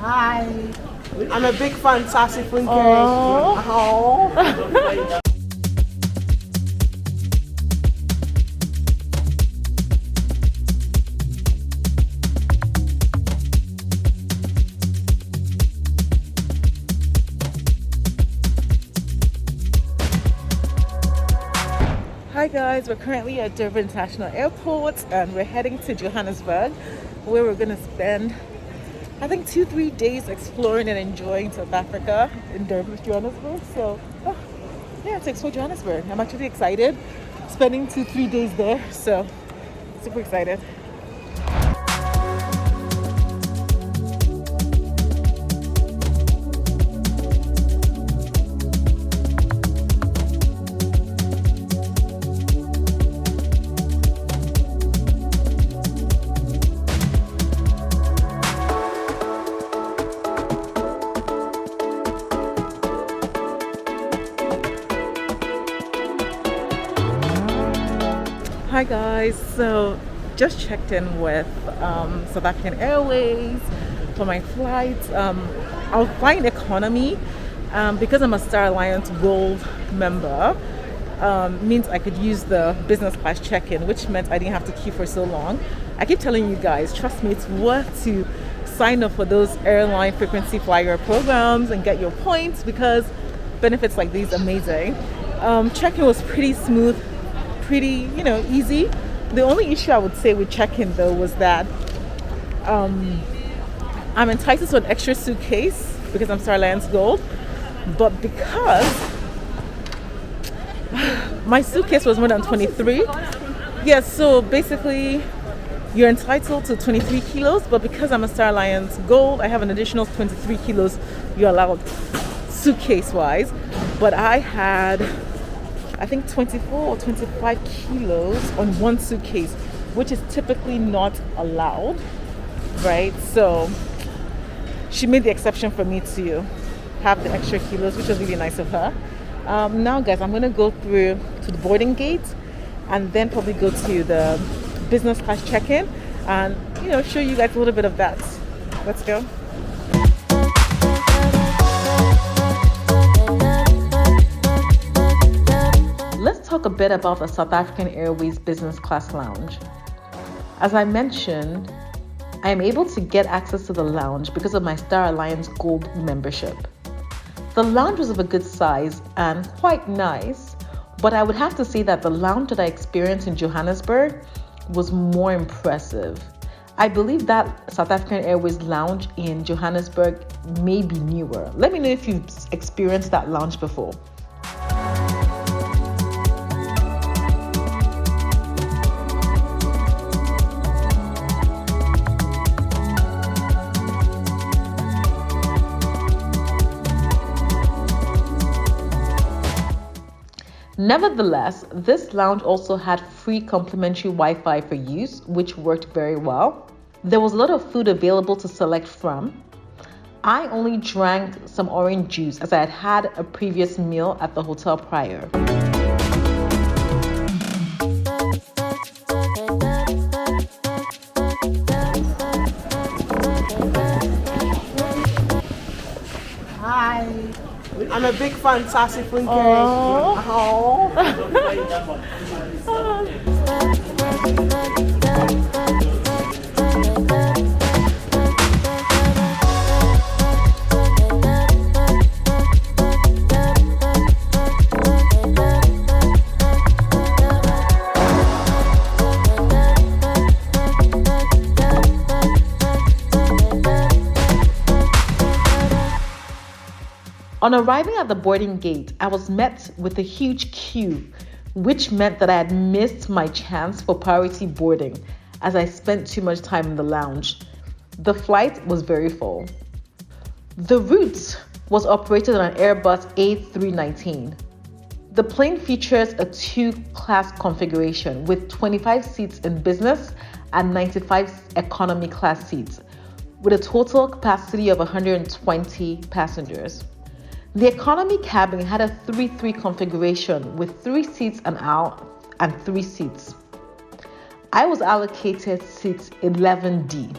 Hi. I'm a big fan, Sassy Funke. Oh. Hi guys, we're currently at Durban International Airport and we're heading to Johannesburg, where we're going to spend I think 2-3 days exploring and enjoying South Africa in Durban, Johannesburg. So yeah, to explore Johannesburg. I'm actually excited, spending 2-3 days there, so super excited. Hi guys, so just checked in with South African Airways for my flight. I'll flying economy because I'm a Star Alliance Gold member. Means I could use the business class check-in, which meant I didn't have to queue for so long. I keep telling you guys, trust me, it's worth to sign up for those airline frequency flyer programs and get your points because benefits like these are amazing. Check-in was pretty smooth, pretty, easy. The only issue I would say with check-in though was that I'm entitled to an extra suitcase because I'm Star Alliance Gold, but because my suitcase was more than 23, so basically you're entitled to 23 kilos, but because I'm a Star Alliance Gold, I have an additional 23 kilos you're allowed suitcase wise, but I had I think 24 or 25 kilos on one suitcase, which is typically not allowed, right? So she made the exception for me to have the extra kilos, which was really nice of her. Now guys, I'm gonna go through to the boarding gate and then probably go to the business class check-in and show you guys a little bit of that. Let's go. Let's talk a bit about the South African Airways Business Class Lounge. As I mentioned, I am able to get access to the lounge because of my Star Alliance Gold membership. The lounge was of a good size and quite nice, but I would have to say that the lounge that I experienced in Johannesburg was more impressive. I believe that South African Airways lounge in Johannesburg may be newer. Let me know if you've experienced that lounge before. Nevertheless, this lounge also had free complimentary Wi-Fi for use, which worked very well. There was a lot of food available to select from. I only drank some orange juice as I had had a previous meal at the hotel prior. Hi. I'm a big fan, Sassy Funke. Oh. On arriving at the boarding gate, I was met with a huge queue, which meant that I had missed my chance for priority boarding as I spent too much time in the lounge. The flight was very full. The route was operated on an Airbus A319. The plane features a 2-class configuration with 25 seats in business and 95 economy class seats, with a total capacity of 120 passengers. The economy cabin had a 3-3 configuration with 3 seats an aisle and 3 seats. I was allocated seat 11D.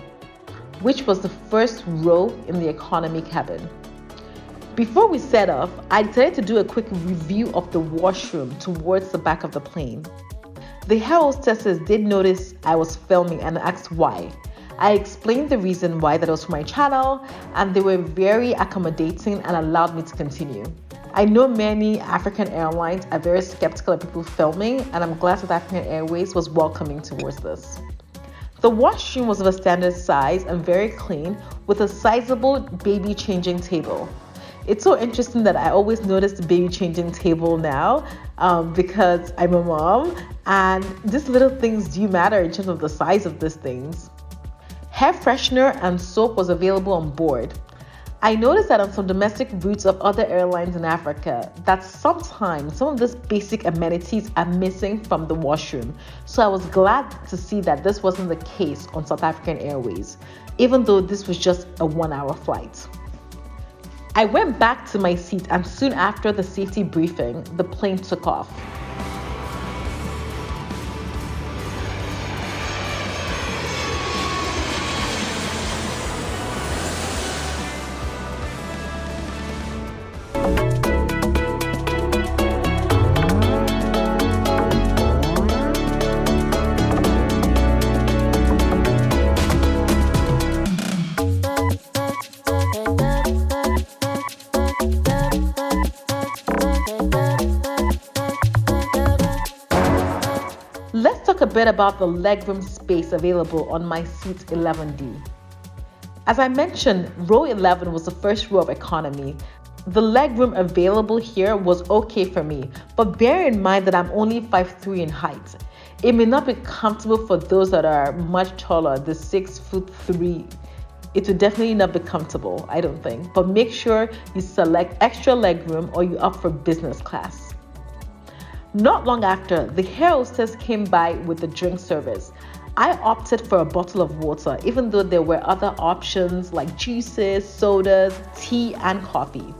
which was the first row in the economy cabin. Before we set off, I decided to do a quick review of the washroom towards the back of the plane. The air hostesses did notice I was filming and asked why. I explained the reason why, that was for my channel, and they were very accommodating and allowed me to continue. I know many African airlines are very skeptical of people filming, and I'm glad South African Airways was welcoming towards this. The washroom was of a standard size and very clean, with a sizable baby changing table. It's so interesting that I always notice the baby changing table now because I'm a mom, and these little things do matter in terms of the size of these things. Hair freshener and soap was available on board. I noticed that on some domestic routes of other airlines in Africa, that sometimes some of these basic amenities are missing from the washroom. So I was glad to see that this wasn't the case on South African Airways, even though this was just a 1-hour flight. I went back to my seat, and soon after the safety briefing, the plane took off. Let's talk a bit about the legroom space available on my seat 11D. As I mentioned, row 11 was the first row of economy. The legroom available here was okay for me, but bear in mind that I'm only 5'3" in height. It may not be comfortable for those that are much taller, the 6'3". It will definitely not be comfortable, I don't think, but make sure you select extra legroom or you opt for business class. Not long after, the air hostess came by with the drink service. I opted for a bottle of water, even though there were other options like juices, sodas, tea, and coffee.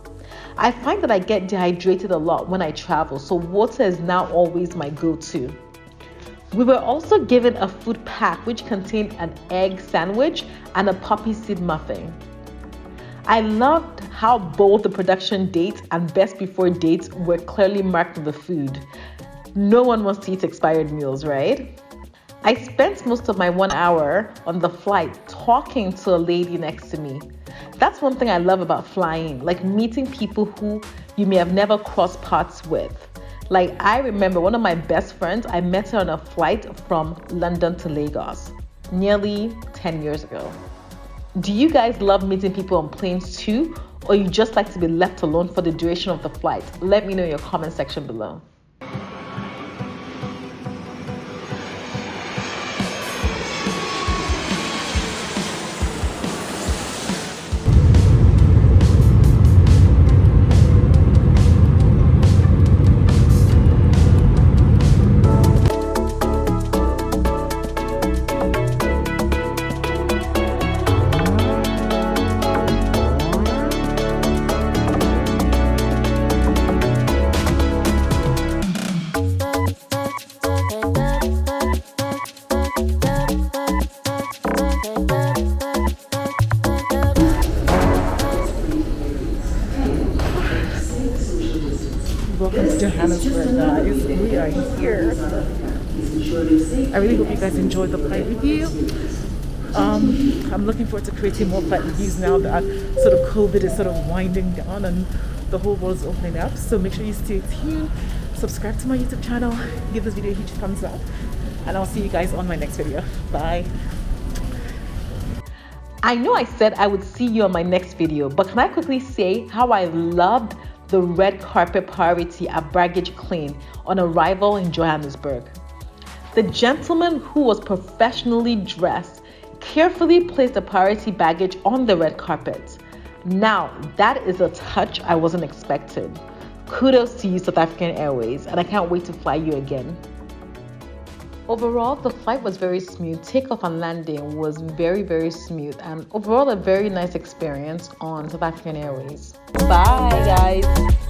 I find that I get dehydrated a lot when I travel, so water is now always my go-to. We were also given a food pack which contained an egg sandwich and a poppy seed muffin. I loved how both the production date and best before dates were clearly marked on the food. No one wants to eat expired meals, right? I spent most of my 1 hour on the flight talking to a lady next to me. That's one thing I love about flying, like meeting people who you may have never crossed paths with. Like, I remember one of my best friends, I met her on a flight from London to Lagos nearly 10 years ago. Do you guys love meeting people on planes too, or you just like to be left alone for the duration of the flight? Let me know in your comment section below. Welcome to Johannesburg, guys. We are here. I really hope you guys enjoyed the flight review. I'm looking forward to creating more flight reviews now that sort of COVID is sort of winding down and the whole world is opening up. So make sure you stay tuned, subscribe to my YouTube channel, give this video a huge thumbs up, and I'll see you guys on my next video. Bye. I know I said I would see you on my next video, but can I quickly say how I loved the red carpet priority at baggage claim on arrival in Johannesburg. The gentleman, who was professionally dressed, carefully placed the priority baggage on the red carpet. Now, that is a touch I wasn't expecting. Kudos to you, South African Airways, and I can't wait to fly you again. Overall, the flight was very smooth. Takeoff and landing was very, very smooth, and overall a very nice experience on South African Airways. Bye, guys.